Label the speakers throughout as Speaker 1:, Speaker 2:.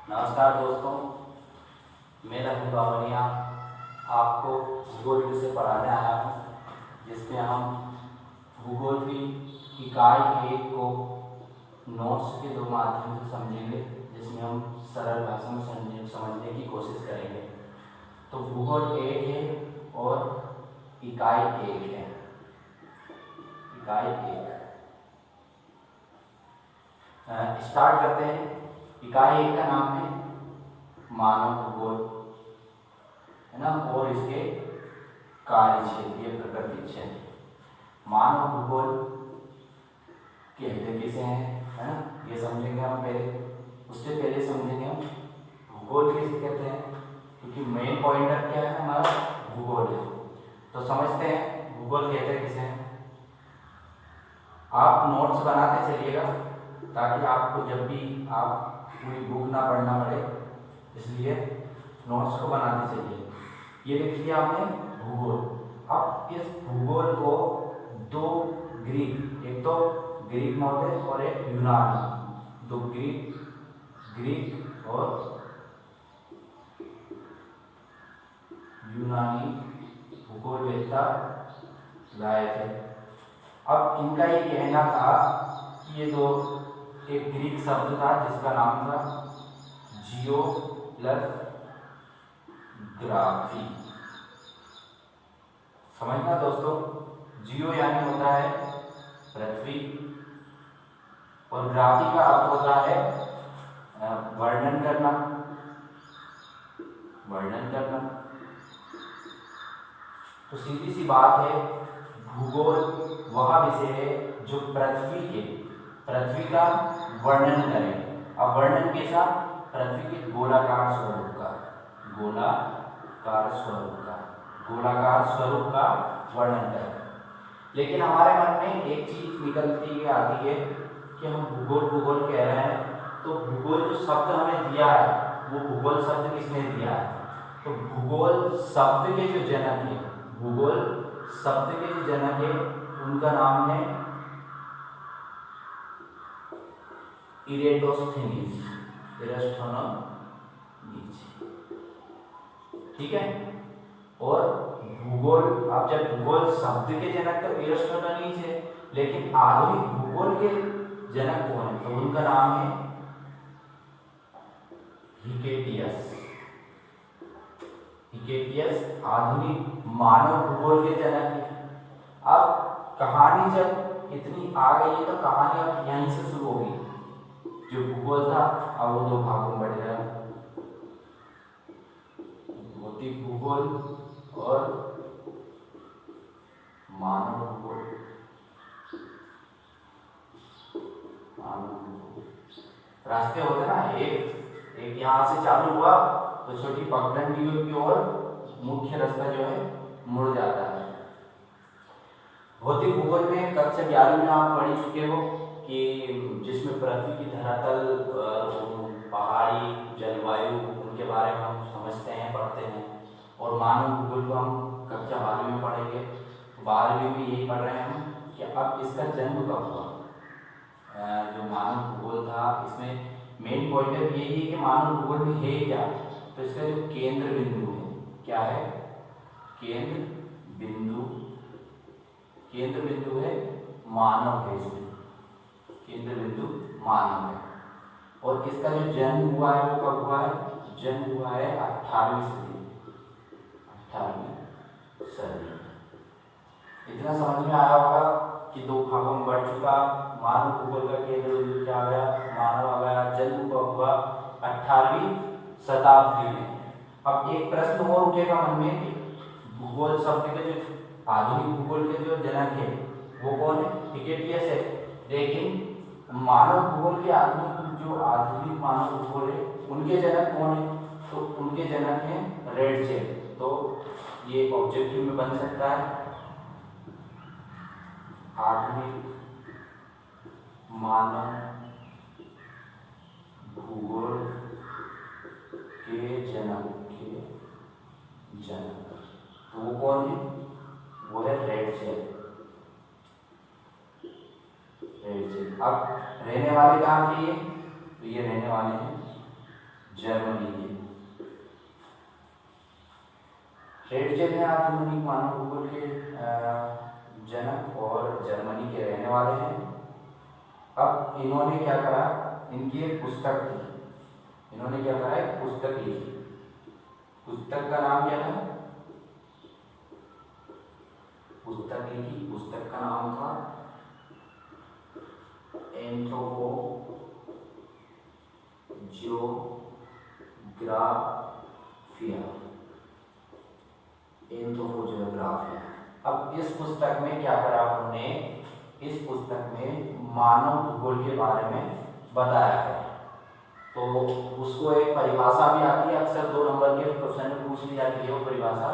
Speaker 1: नमस्कार दोस्तों, मैं रघु बावरिया आपको भूगोल विषय पढ़ाने आया हूँ, जिसमें हम भूगोल की इकाई 1 को नोट्स के 2 माध्यम से समझेंगे, जिसमें हम सरल भाषा में समझने की कोशिश करेंगे। तो भूगोल 1 है और इकाई 1 है। इकाई 1 स्टार्ट करते हैं। इकाई 1 का नाम है मानव भूगोल, है ना, और इसके कार्य क्षेत्रीय प्रकृति क्षेत्र। मानव भूगोल कहते किसे हैं, है ना, ये समझेंगे हम पहले। उससे पहले समझेंगे हम भूगोल किसे कहते हैं, क्योंकि मेन पॉइंटर क्या है हमारा, भूगोल है। तो समझते हैं भूगोल कहते किसे हैं। आप नोट्स बनाते चलिएगा ताकि आपको जब भी आप पूरी बुक ना पढ़ना पड़े, इसलिए नोट्स को बनाते चलिए। ये लिख लिया आपने भूगोल। अब इस भूगोल को 2 ग्रीक, एक तो ग्रीक मॉडल और एक यूनानी, 2 ग्रीक और यूनानी भूगोलवेत्ता लाए थे। अब इनका ये कहना था कि ये 2, एक ग्रीक शब्द था जिसका नाम था जियोग्राफी। समझना दोस्तों, जियो यानी होता है पृथ्वी और ग्राफी का अर्थ होता है वर्णन करना, वर्णन करना। तो सीधी सी बात है, भूगोल वह विषय है जो पृथ्वी का वर्णन करे। अब वर्णन कैसा, पृथ्वी के गोलाकार स्वरूप का वर्णन करे। लेकिन हमारे मन में एक चीज निकलती आती है कि हम भूगोल कह रहे हैं, तो भूगोल जो शब्द हमें दिया है वो भूगोल शब्द किसने दिया है। तो भूगोल शब्द के जो जनक है, भूगोल शब्द के जो जनक है उनका नाम है इरेटोस्थेनीज। ठीक है। और भूगोल, अब जब भूगोल शब्द के जनक तो इरेटोस्थेनीज है, लेकिन आधुनिक भूगोल के जनक कौन है, तो उनका नाम है हिकेटियस। आधुनिक मानव भूगोल के जनक है। अब कहानी जब इतनी आ गई है तो कहानी अब यहीं से शुरू होगी। जो भूगोल था अब वो 2 भागों में बढ़ गया, भौतिक भूगोल और मानव भूगोल। रास्ते होते ना, एक यहाँ से चालू हुआ तो छोटी पगडंडी की ओर मुख्य रास्ता जो है मुड़ जाता है। भौतिक भूगोल में कक्षा 11 में आप पढ़ चुके हो कि जिसमें पृथ्वी की धरातल, पहाड़ी, जलवायु, उनके बारे में हम समझते हैं, पढ़ते हैं। और मानव भूगोल को हम कक्षा 12वीं में पढ़ेंगे। 12वीं में यही पढ़ रहे हैं हम कि अब इसका जन्म कब हुआ। जो मानव भूगोल था इसमें मेन पॉइंट यही है कि मानव भूगोल में है क्या, तो इसका जो केंद्र बिंदु है, क्या है, केंद्र बिंदु है मानव है। इसमें केंद्र बिंदु मानव है। और इसका जो जन्म हुआ है वो कब हुआ है, जन्म हुआ है 18वीं सदी। इतना समझ में आया होगा कि 2 भागों में बढ़ चुका। मानव भूगोल का केंद्र बिंदु क्या आ गया, मानव आ गया। जन्म कब हुआ, 18वीं शताब्दी में। अब एक प्रश्न और उठेगा मन में कि भूगोल शब्द के जो आधुनिक भूगोल के जो जनक है वो कौन है, हिकेटियस है। लेकिन मानव भूगोल के आधुनिक मानव भूगोल है उनके जनक कौन है, तो उनके जनक हैं रेडजेल। तो ये ऑब्जेक्टिव में बन सकता है, आधुनिक मानव भूगोल के जनक। तो वो कौन है, वो है रेडजेल। अब रहने वाले कहाँ के, ये तो ये रहने वाले हैं जर्मनी के। रेडजेल है आधुनिक मानव भूगोल के जनक और जर्मनी के रहने वाले हैं। अब इन्होंने क्या करा, इनकी एक पुस्तक थी, इन्होंने क्या करा, एक पुस्तक लिखी। पुस्तक का नाम क्या था, पुस्तक लिखी, पुस्तक का नाम था एंथ्रोपोजियोग्राफिया। अब इस पुस्तक में क्या करा उन्होंने, इस पुस्तक में मानव भूगोल के बारे में बताया है। तो उसको एक परिभाषा भी आती है, अक्सर 2 नंबर के क्वेश्चन में पूछ ली जाती है वो परिभाषा,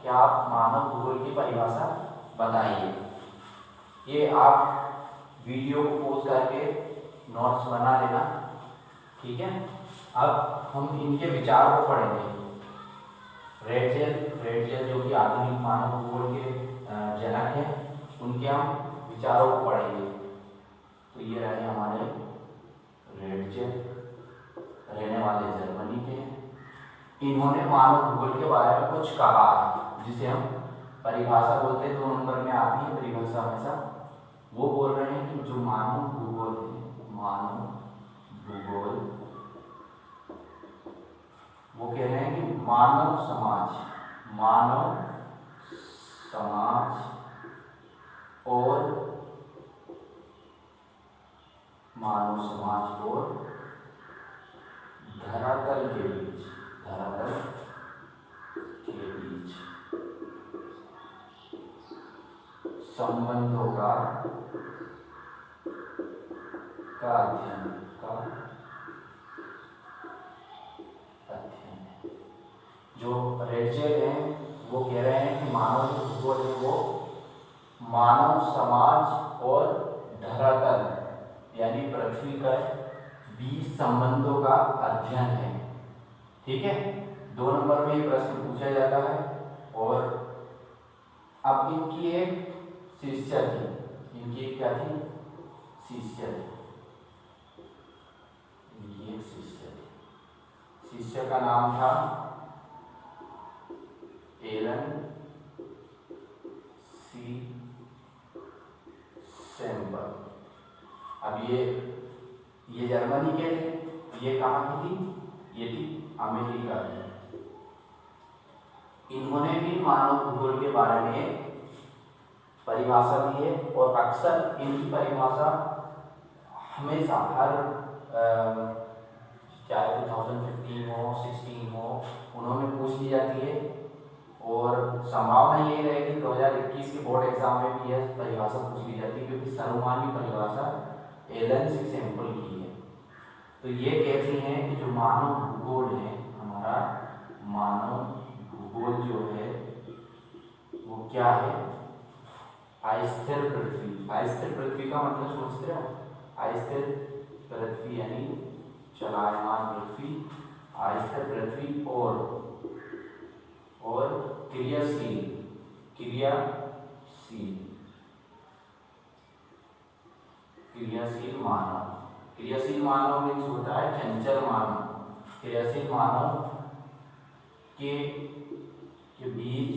Speaker 1: कि आप मानव भूगोल की परिभाषा बताइए। ये आप वीडियो को पोस्ट करके नोट्स बना लेना, ठीक है। अब हम इनके विचार को पढ़ेंगे। रेडजेल जो कि आधुनिक मानव भूगोल के जनक हैं, उनके हम विचारों को पढ़ेंगे। तो ये रहे हमारे रेडजेल, रहने वाले जर्मनी के हैं। इन्होंने मानव भूगोल के बारे में कुछ कहा, जिसे हम परिभाषा बोलते हैं, 2 नंबर में आती है परिभाषा हमेशा। वो बोल रहे हैं कि जो मानव भूगोल है, मानव भूगोल, वो कह रहे हैं कि मानव समाज और धरातल के बीच संबंधों का अध्ययन जो रेडजेल हैं वो कह रहे हैं कि मानव जो भूगोल है वो मानव समाज और धरातल यानी पृथ्वी का बीच संबंधों का अध्ययन है, ठीक है। 2 नंबर में ये प्रश्न पूछा जाता है। और अब इनकी एक शिष्या थी, इनकी एक क्या थी, शिष्या थी, इनकी एक शिष्या थी, शिष्य का नाम था एलन सी सैम्पल। अब ये जर्मनी के थे, ये कहाँ की थी, ये थी अमेरिका की। इन्होंने भी मानव भूगोल के बारे में परिभाषा दी है, और अक्सर इनकी परिभाषा हमेशा हर चाहे 2015 हो 16 हो उन्होंने पूछ ली जाती है। और संभावना ये रहेगी 2021 के बोर्ड एग्जाम में भी यह परिभाषा पूछ ली जाती है, क्योंकि सर्वमान्य परिभाषा एलन सी सैम्पल की है। तो ये कहती हैं कि जो मानव भूगोल है, हमारा मानव भूगोल जो है वो क्या है, अस्थिर पृथ्वी। अस्थिर पृथ्वी का मतलब सोचते हो, अस्थिर पृथ्वी यानी चलायमान पृथ्वी, अस्थिर पृथ्वी और क्रियाशील मानव। क्रियाशील मानव मीन्स होता है चंचल मानव। क्रियाशील मानव के बीच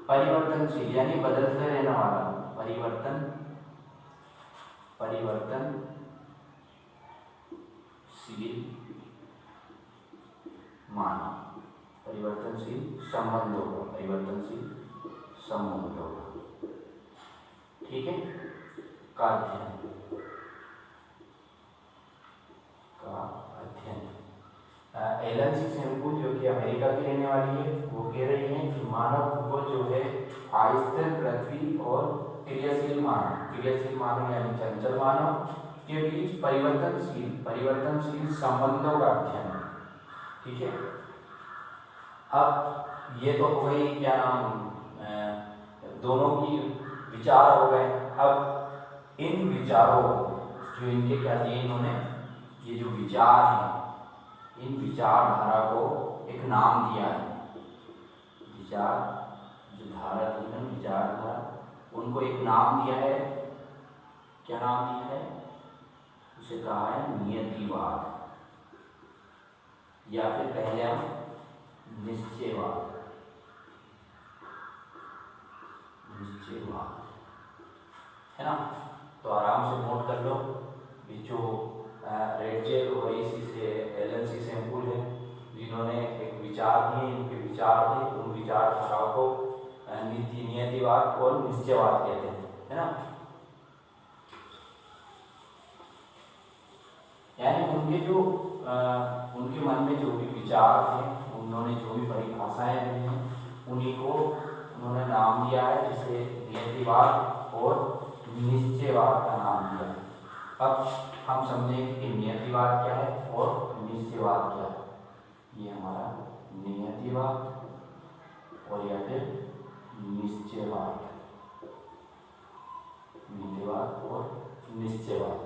Speaker 1: परिवर्तनशील यानी बदलते रहने वाला, परिवर्तनशील मानव, परिवर्तनशील संबंधों का, ठीक है, का अध्ययन। एलन सी सैम्पल जो कि अमेरिका की रहने वाली है, वो कह रही हैं कि मानव भूगोल जो है अस्थिर पृथ्वी और क्रियाशील मानव यानी चंचल मानव के बीच परिवर्तनशील संबंधों का अध्ययन है, ठीक है। अब ये तो हो गई क्या नाम, दोनों की विचार हो गए। अब इन विचारों जो इनके क्या दिए इन्होंने, ये जो विचार हैं, इन विचारधारा को एक नाम दिया है। विचारधारा उनको एक नाम दिया है। क्या नाम दिया है? उसे कहा है नियतिवाद। या फिर कहेंगे हम निश्चयवाद। निश्चयवाद है ना। तो आराम से नोट कर लो। जो रेडजेल और इसी से एलन सी सैम्पुल है, जिन्होंने एक विचार दिए, इनके विचार थे, उन विचारधाराओं को नियतिवाद और निश्चयवाद कहते हैं, है ना। यानी उनके जो उनके मन में जो भी विचार थे, उन्होंने जो भी परिभाषाएं दी हैं, उन्हीं को उन्होंने नाम दिया है, जिसे नियतिवाद और निश्चयवाद का नाम दिया है। अब हम समझेंगे कि नियतिवाद क्या है और निश्चयवाद क्या है। ये हमारा नियतिवाद और या फिर निश्चयवाद, नियतिवाद और निश्चयवाद।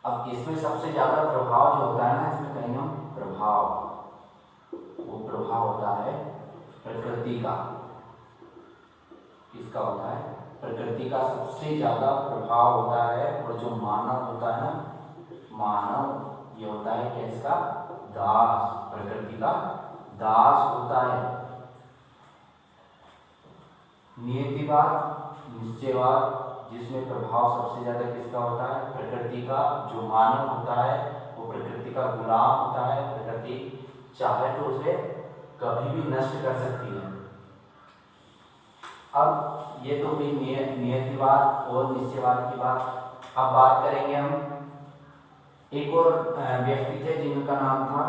Speaker 1: अब इसमें सबसे ज्यादा प्रभाव जो होता है ना, इसमें कहेंगे हम प्रभाव, वो प्रभाव होता है प्रकृति का। किसका होता है? प्रकृति का सबसे ज्यादा प्रभाव होता है। और जो मानव होता है ना, मानव ये होता है क्या? इसका दास, प्रकृति का दास होता है। नियतिवाद, निश्चयवाद, जिसमें प्रभाव सबसे ज्यादा किसका होता है? प्रकृति का। जो मानव होता है वो प्रकृति का गुलाम होता है। प्रकृति चाहे तो उसे कभी भी नष्ट कर सकती है। अब ये तो हुई नियतिवाद और निश्चयवाद की बात। अब बात करेंगे हम, एक और व्यक्ति थे जिनका नाम था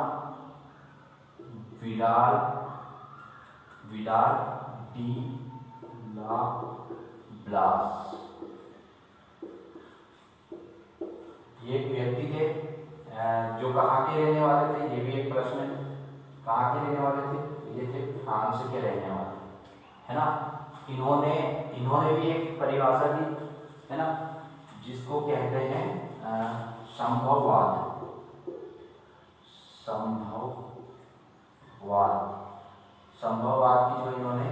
Speaker 1: विडाल डी ला ब्लास। ये एक व्यक्ति थे जो कहाँ के रहने वाले थे? ये भी एक प्रश्न है। कहाँ के रहने वाले थे? ये थे फ्रांस के रहने वाले, है ना। इन्होंने भी एक परिभाषा दी, है ना, जिसको कहते हैं संभववाद। संभववाद की जो इन्होंने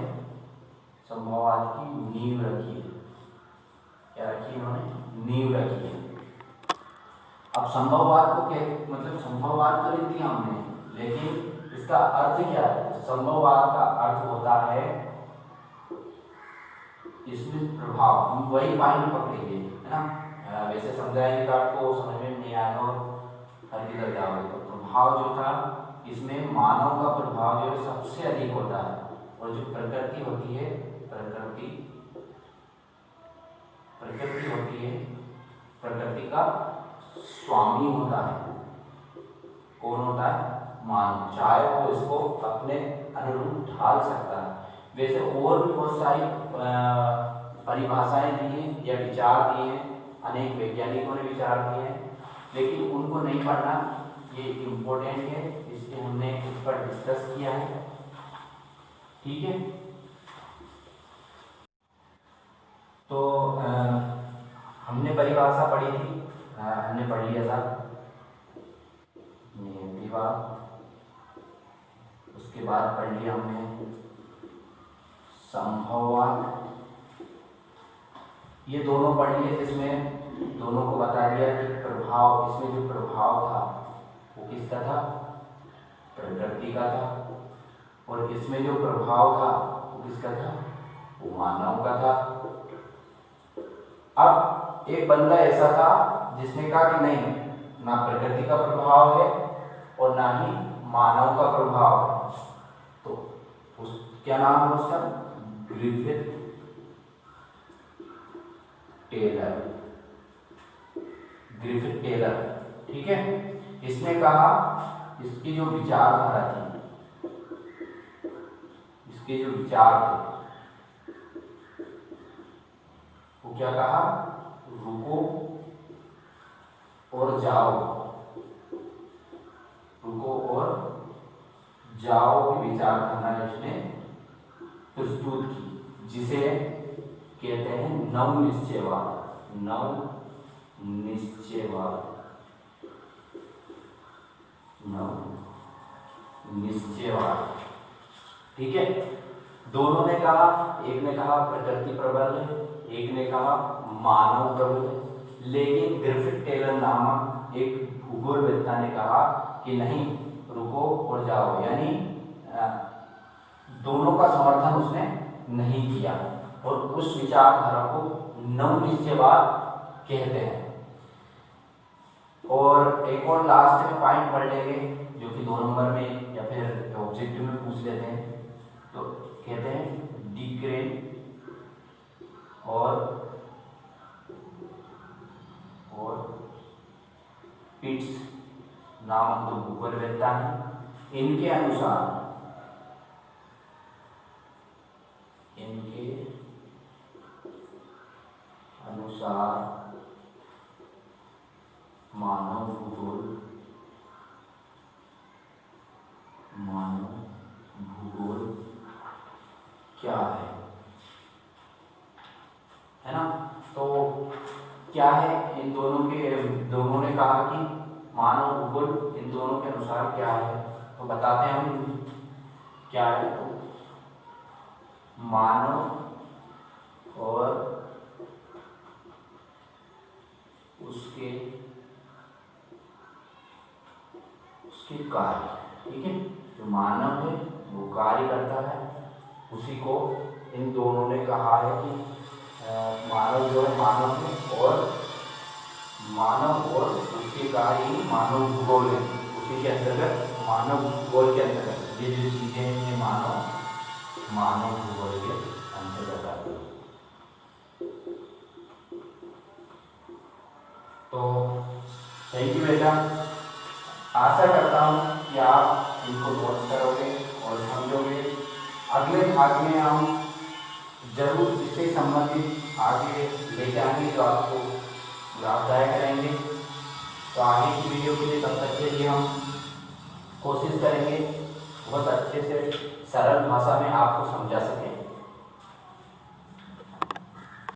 Speaker 1: संभववाद की नींव रखी है। क्या रखी इन्होंने? नींव रखी है। अब संभववाद को मतलब संभववाद तो लिख दिया हमने, लेकिन इसका अर्थ क्या है? संभववाद का अर्थ होता है, इसमें प्रभाव, हम वही पॉइंट पकड़ेंगे, है ना। वैसे समझाएंगे तो आपको समझ में नहीं आएगा और हर किधर जाओगे। तो प्रभाव जो था, इसमें मानव का प्रभाव जो है सबसे अधिक होता है। और जो प्रकृति होती है, प्रकृति का स्वामी होता है। कौन होता है? मानव। चाहे वो इसको अपने अनुरूप ढाल सकता है। वैसे और भी बहुत सारी परिभाषाएं दी हैं या विचार दिए हैं, अनेक वैज्ञानिकों ने विचार दिए हैं, लेकिन उनको नहीं पढ़ना, ये इम्पोर्टेंट है, इसलिए हमने इस पर डिस्कस किया है। ठीक है, तो हमने परिभाषा पढ़ी थी, हमने पढ़ लिया था नियतिवाद, उसके बाद पढ़ लिया हमने संभववाद। ये दोनों पढ़ लिए, जिसमें दोनों को बता दिया कि प्रभाव, इसमें जो प्रभाव था वो किसका था? प्रकृति का था। और इसमें जो प्रभाव था वो किसका था? वो मानव का था। अब एक बंदा ऐसा था जिसने कहा कि नहीं, ना प्रकृति का प्रभाव है और ना ही मानव का प्रभाव है। तो उस क्या नाम है उसका? Griffith Taylor. ठीक है, इसने कहा, इसकी जो विचारधारा थी, इसके जो विचार थे, वो क्या कहा? रुको और जाओ, रुको और जाओ की विचारधारा इसने प्रस्तुत की, जिसे कहते हैं नवनिश्चयवाद। ठीक है, दोनों ने कहा, एक ने कहा प्रकृति प्रबल है, एक ने कहा मानव प्रबल है, लेकिन ग्रिफिथ टेलर नामक एक भूगोलवेत्ता ने कहा कि नहीं रुको और जाओ, यानी दोनों का समर्थन उसने नहीं किया और उस विचारधारा को नवनिश्चयवाद कहते हैं। और एक और लास्ट में पॉइंट पढ़ लेंगे जो कि 2 नंबर में या फिर ऑब्जेक्टिव में पूछ लेते हैं। तो कहते हैं डिक्रेन और पिट्स नामक 2 भूगोलवेत्ता हैं। इनके अनुसार मानव भूगोल क्या है ना। तो क्या है इन दोनों ने कहा कि मानव भूगोल इन दोनों के अनुसार क्या है, तो बताते हैं हम क्या है। तो मानव और उसके कार्य, ठीक है। जो मानव है वो कार्य करता है, उसी को इन दोनों ने कहा है कि मानव जो है मानव है और उसके कार्य ही मानव भूगोल है। उसी के अंतर्गत मानव भूगोल के अंतर्गत ये जो चीजें हैं ये मानव भूगोल के अंतर्गत आती है। तो थैंक यू बेटा, आशा करता हूँ कि आप इनको नोट करोगे और समझोगे। अगले भाग में हम जरूर इससे संबंधित आगे ले जाएंगे जो आपको लाभदायक रहेंगे। तो आगे की वीडियो के लिए तब तक के लिए हम कोशिश करेंगे बहुत अच्छे से सरल भाषा में आपको समझा सकें।